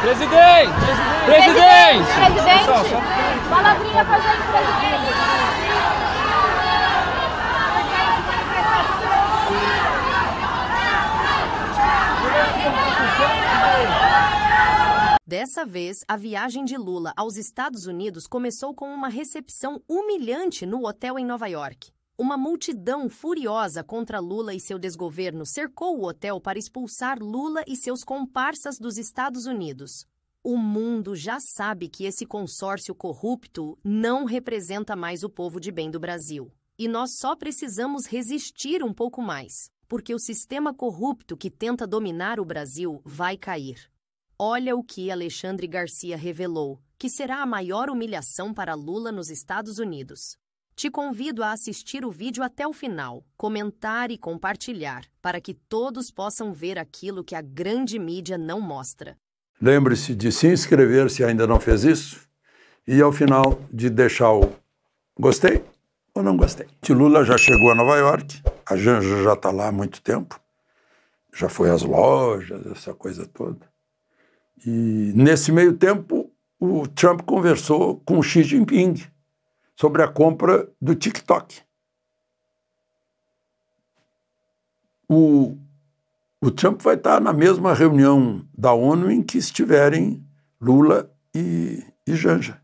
Presidente! Presidente! Presidente! Palavrinha pra gente, presidente! Dessa vez, a viagem de Lula aos Estados Unidos começou com uma recepção humilhante no hotel em Nova York. Uma multidão furiosa contra Lula e seu desgoverno cercou o hotel para expulsar Lula e seus comparsas dos Estados Unidos. O mundo já sabe que esse consórcio corrupto não representa mais o povo de bem do Brasil. E nós só precisamos resistir um pouco mais, porque o sistema corrupto que tenta dominar o Brasil vai cair. Olha o que Alexandre Garcia revelou, que será a maior humilhação para Lula nos Estados Unidos. Te convido a assistir o vídeo até o final, comentar e compartilhar, para que todos possam ver aquilo que a grande mídia não mostra. Lembre-se de se inscrever se ainda não fez isso e, ao final, de deixar o gostei ou não gostei. Lula já chegou a Nova York, a Janja já está lá há muito tempo, já foi às lojas, essa coisa toda. E, nesse meio tempo, o Trump conversou com o Xi Jinping sobre a compra do TikTok. O Trump vai estar na mesma reunião da ONU em que estiverem Lula e Janja.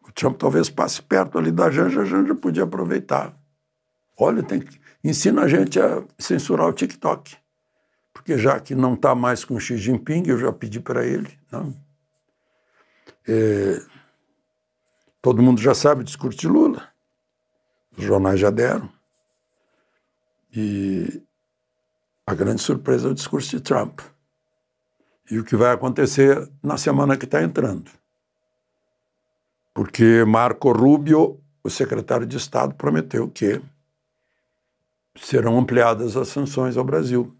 O Trump talvez passe perto ali da Janja, a Janja podia aproveitar. Olha, ensina a gente a censurar o TikTok. Porque já que não está mais com o Xi Jinping, eu já pedi para ele. Não? Todo mundo já sabe o discurso de Lula. Os jornais já deram. E a grande surpresa é o discurso de Trump. E o que vai acontecer na semana que está entrando. Porque Marco Rubio, o secretário de Estado, prometeu que serão ampliadas as sanções ao Brasil.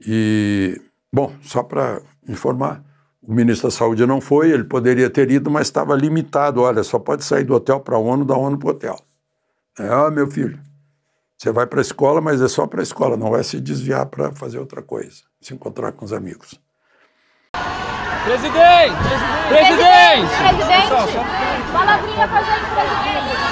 E, bom, só para informar, o ministro da Saúde não foi, ele poderia ter ido, mas estava limitado. Olha, só pode sair do hotel para a ONU, da ONU para o hotel. Meu filho, você vai para a escola, mas é só para a escola, não vai se desviar para fazer outra coisa, se encontrar com os amigos. Presidente! Presidente! Presidente! Palavrinha pra gente, presidente!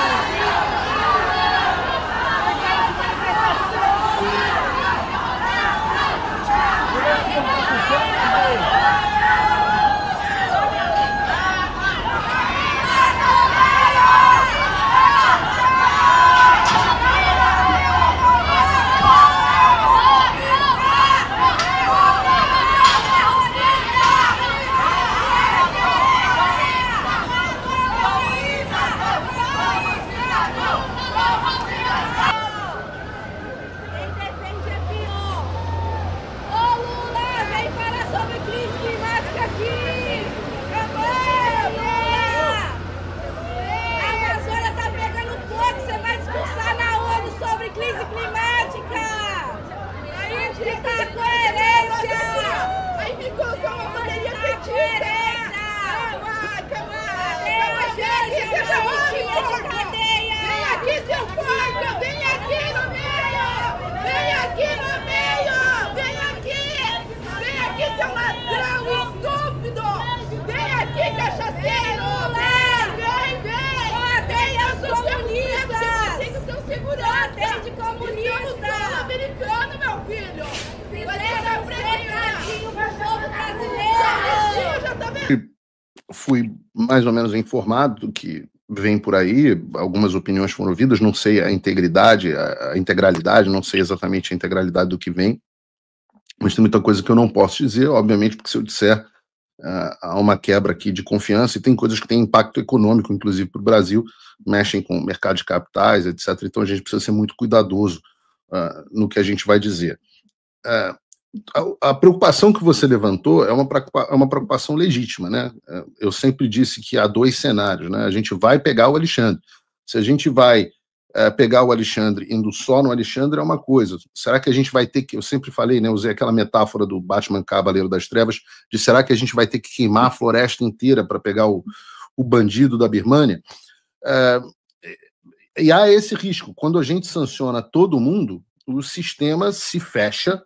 Fui mais ou menos informado do que vem por aí, algumas opiniões foram ouvidas, não sei a integridade, a integralidade, não sei exatamente a integralidade do que vem, mas tem muita coisa que eu não posso dizer, obviamente, porque se eu disser há uma quebra aqui de confiança e tem coisas que têm impacto econômico, inclusive para o Brasil, mexem com o mercado de capitais, etc. Então a gente precisa ser muito cuidadoso no que a gente vai dizer. A preocupação que você levantou é uma preocupação legítima, né? Eu sempre disse que há dois cenários, né? A gente vai pegar o Alexandre. Se a gente vai pegar o Alexandre indo só no Alexandre é uma coisa. Será que a gente vai ter que... Eu sempre falei, né? Usei aquela metáfora do Batman Cavaleiro das Trevas, de será que a gente vai ter que queimar a floresta inteira para pegar o bandido da Birmânia? E há esse risco. Quando a gente sanciona todo mundo, o sistema se fecha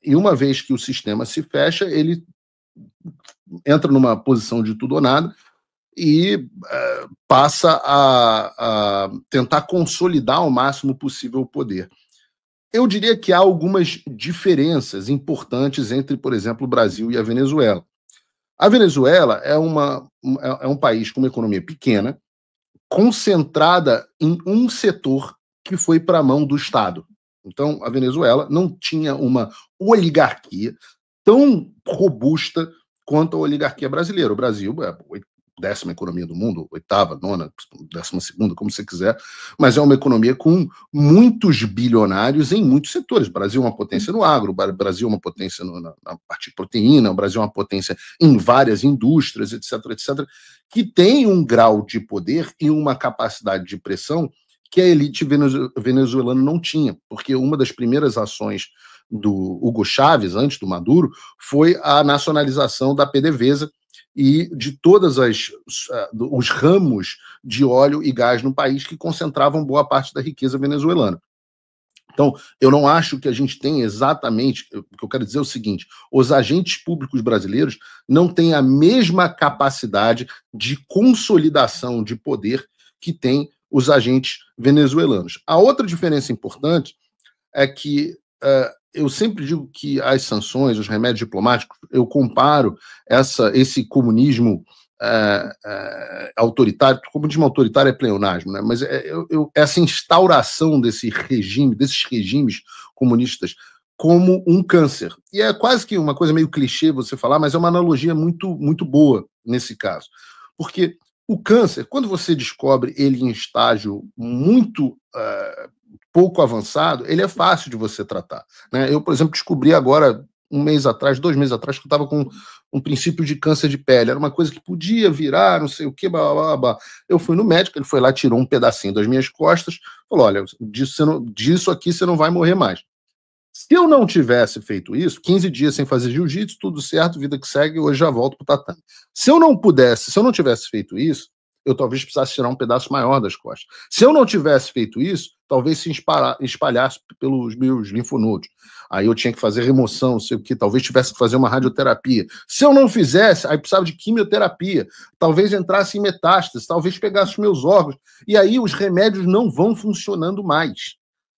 e uma vez que o sistema se fecha, ele entra numa posição de tudo ou nada e passa a tentar consolidar ao máximo possível o poder. Eu diria que há algumas diferenças importantes entre, por exemplo, o Brasil e a Venezuela. A Venezuela é um país com uma economia pequena, concentrada em um setor que foi para a mão do Estado. Então, a Venezuela não tinha uma oligarquia tão robusta quanto a oligarquia brasileira. O Brasil é a 10ª economia do mundo, 8ª, 9ª, 12ª, como você quiser, mas é uma economia com muitos bilionários em muitos setores. O Brasil é uma potência no agro, o Brasil é uma potência na parte de proteína, o Brasil é uma potência em várias indústrias, etc., etc., que tem um grau de poder e uma capacidade de pressão que a elite venezuelana não tinha, porque uma das primeiras ações do Hugo Chávez, antes do Maduro, foi a nacionalização da PDVSA e de todos os ramos de óleo e gás no país que concentravam boa parte da riqueza venezuelana. Então, eu não acho que a gente tem exatamente, o que eu quero dizer é o seguinte, os agentes públicos brasileiros não têm a mesma capacidade de consolidação de poder que tem os agentes venezuelanos. A outra diferença importante é que eu sempre digo que as sanções, os remédios diplomáticos, eu comparo esse comunismo autoritário, comunismo autoritário é pleonasmo, né? Mas essa instauração desses regimes comunistas como um câncer. E é quase que uma coisa meio clichê você falar, mas é uma analogia muito, muito boa nesse caso. Porque o câncer, quando você descobre ele em estágio muito pouco avançado, ele é fácil de você tratar, né? Eu, por exemplo, descobri agora, 2 meses atrás, que eu estava com um princípio de câncer de pele. Era uma coisa que podia virar, não sei o que, blá, blá, blá. Eu fui no médico, ele foi lá, tirou um pedacinho das minhas costas, falou, olha, disso aqui você não vai morrer mais. Se eu não tivesse feito isso, 15 dias sem fazer jiu-jitsu, tudo certo, vida que segue, hoje já volto pro tatame. Se eu não tivesse feito isso, eu talvez precisasse tirar um pedaço maior das costas. Se eu não tivesse feito isso, talvez se espalhasse pelos meus linfonodos. Aí eu tinha que fazer remoção, não sei o que, talvez tivesse que fazer uma radioterapia. Se eu não fizesse, aí precisava de quimioterapia, talvez entrasse em metástase, talvez pegasse os meus órgãos, e aí os remédios não vão funcionando mais.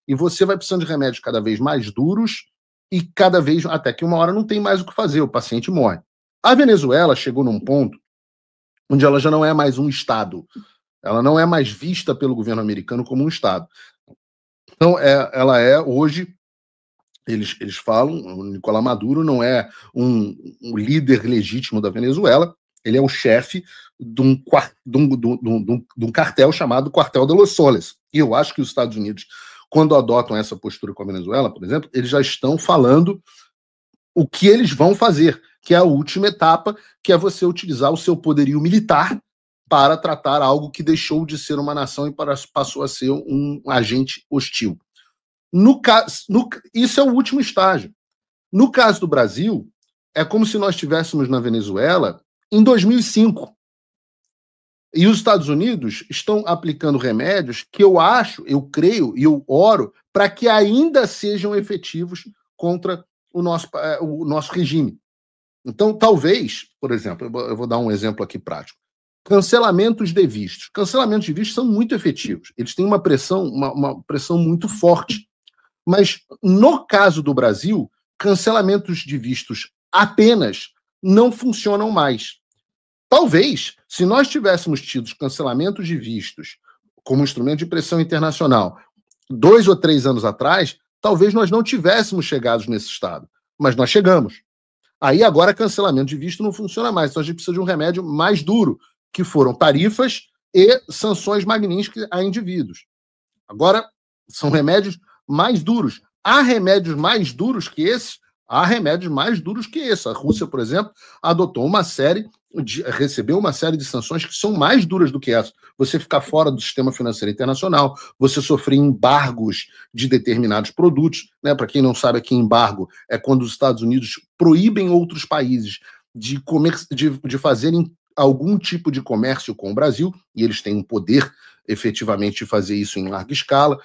E você vai precisando de remédios cada vez mais duros e cada vez, até que uma hora não tem mais o que fazer, o paciente morre. A Venezuela chegou num ponto onde ela já não é mais um Estado. Ela não é mais vista pelo governo americano como um Estado. Então, ela é, hoje, eles falam, o Nicolás Maduro não é um líder legítimo da Venezuela, ele é o chefe de um cartel chamado Cartel de los Soles. E eu acho que os Estados Unidos, quando adotam essa postura com a Venezuela, por exemplo, eles já estão falando o que eles vão fazer, que é a última etapa, que é você utilizar o seu poderio militar para tratar algo que deixou de ser uma nação e passou a ser um agente hostil. Isso é o último estágio. No caso do Brasil, é como se nós estivéssemos na Venezuela em 2005. E os Estados Unidos estão aplicando remédios que eu acho, eu creio e eu oro para que ainda sejam efetivos contra o nosso regime. Então, talvez, por exemplo, eu vou dar um exemplo aqui prático. Cancelamentos de vistos. Cancelamentos de vistos são muito efetivos. Eles têm uma pressão muito forte. Mas, no caso do Brasil, cancelamentos de vistos apenas não funcionam mais. Talvez, se nós tivéssemos tido cancelamentos de vistos como instrumento de pressão internacional 2 ou 3 anos atrás, talvez nós não tivéssemos chegado nesse estado. Mas nós chegamos. Aí agora cancelamento de visto não funciona mais. Então a gente precisa de um remédio mais duro, que foram tarifas e sanções magníficas a indivíduos. Agora são remédios mais duros. Há remédios mais duros que esses? Há remédios mais duros que esse. A Rússia, por exemplo, recebeu uma série de sanções que são mais duras do que essa. Você ficar fora do sistema financeiro internacional, você sofrer embargos de determinados produtos, né? Para quem não sabe, aqui embargo é quando os Estados Unidos proíbem outros países de fazerem algum tipo de comércio com o Brasil, e eles têm um poder efetivamente de fazer isso em larga escala.